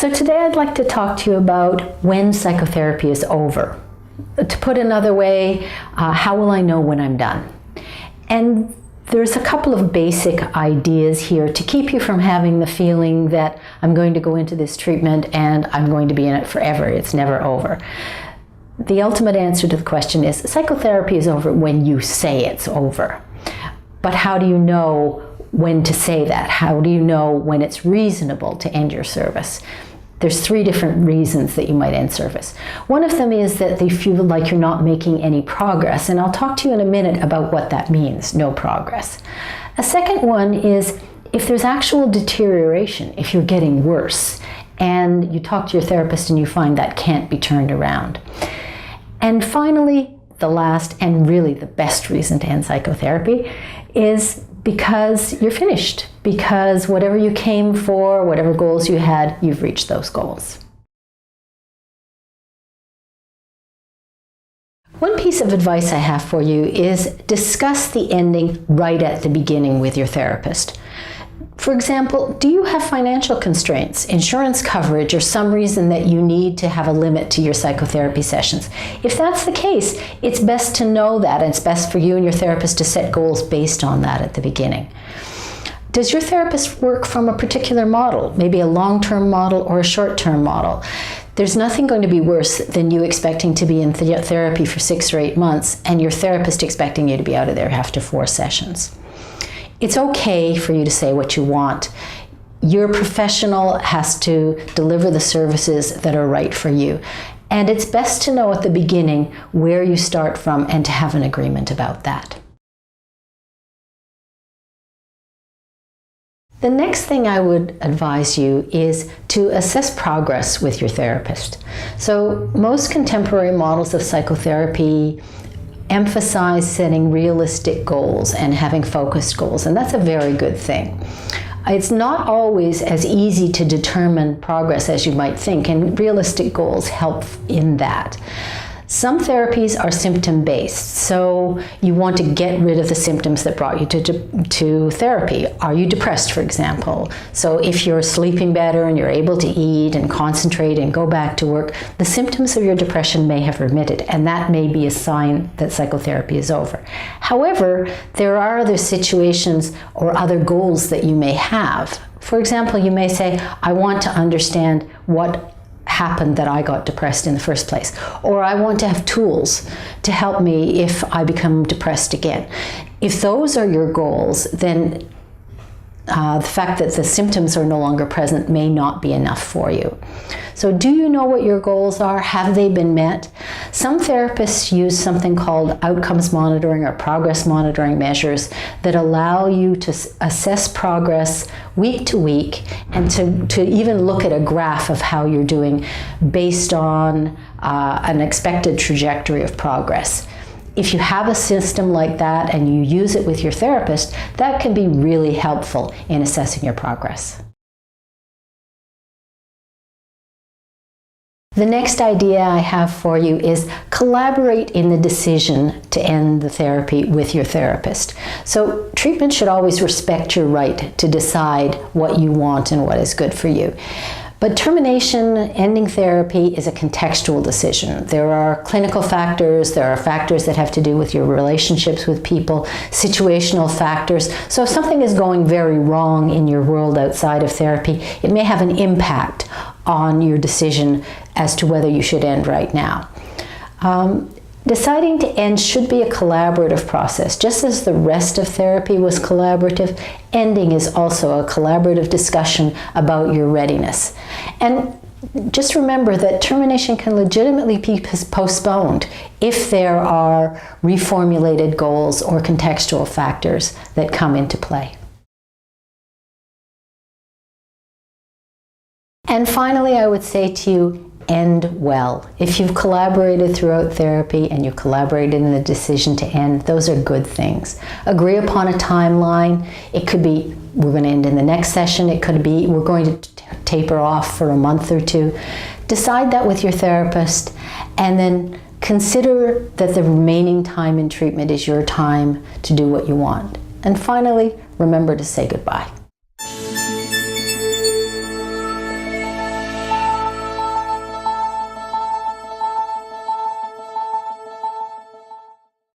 So today I'd like to talk to you about when psychotherapy is over. To put another way, how will I know when I'm done? And there's a couple of basic ideas here to keep you from having the feeling that I'm going to go into this treatment and I'm going to be in it forever. It's never over. The ultimate answer to the question is psychotherapy is over when you say it's over. But how do you know when to say that? How do you know when it's reasonable to end your service? There's three different reasons that you might end service. One of them is that they feel like you're not making any progress, and I'll talk to you in a minute about what that means, no progress. A second one is if there's actual deterioration, if you're getting worse, and you talk to your therapist and you find that can't be turned around. And finally, the last and really the best reason to end psychotherapy is because you're finished, because whatever you came for, whatever goals you had, you've reached those goals. One piece of advice I have for you is discuss the ending right at the beginning with your therapist. For example, do you have financial constraints, insurance coverage, or some reason that you need to have a limit to your psychotherapy sessions? If that's the case, it's best to know that, and it's best for you and your therapist to set goals based on that at the beginning. Does your therapist work from a particular model, maybe a long-term model or a short-term model? There's nothing going to be worse than you expecting to be in therapy for 6 or 8 months and your therapist expecting you to be out of there after 4 sessions. It's okay for you to say what you want. Your professional has to deliver the services that are right for you. And it's best to know at the beginning where you start from and to have an agreement about that. The next thing I would advise you is to assess progress with your therapist. So most contemporary models of psychotherapy emphasize setting realistic goals and having focused goals, and that's a very good thing. It's not always as easy to determine progress as you might think, and realistic goals help in that. Some therapies are symptom-based, so you want to get rid of the symptoms that brought you to therapy. Are you depressed, for example? So if you're sleeping better and you're able to eat and concentrate and go back to work, the symptoms of your depression may have remitted, and that may be a sign that psychotherapy is over. However, there are other situations or other goals that you may have. For example, you may say, I want to understand what happened that I got depressed in the first place, or I want to have tools to help me if I become depressed again. If those are your goals, then the fact that the symptoms are no longer present may not be enough for you. So do you know what your goals are? Have they been met? Some therapists use something called outcomes monitoring or progress monitoring measures that allow you to assess progress week to week and to even look at a graph of how you're doing based on an expected trajectory of progress. If you have a system like that and you use it with your therapist, that can be really helpful in assessing your progress. The next idea I have for you is collaborate in the decision to end the therapy with your therapist. So treatment should always respect your right to decide what you want and what is good for you. But termination, ending therapy, is a contextual decision. There are clinical factors, there are factors that have to do with your relationships with people, situational factors. So if something is going very wrong in your world outside of therapy, it may have an impact on your decision as to whether you should end right now. Deciding to end should be a collaborative process. Just as the rest of therapy was collaborative, ending is also a collaborative discussion about your readiness. And just remember that termination can legitimately be postponed if there are reformulated goals or contextual factors that come into play. And finally, I would say to you, end well. If you've collaborated throughout therapy and you've collaborated in the decision to end, those are good things. Agree upon a timeline. It could be, we're going to end in the next session. It could be, we're going to taper off for a month or 2. Decide that with your therapist, and then consider that the remaining time in treatment is your time to do what you want. And finally, remember to say goodbye.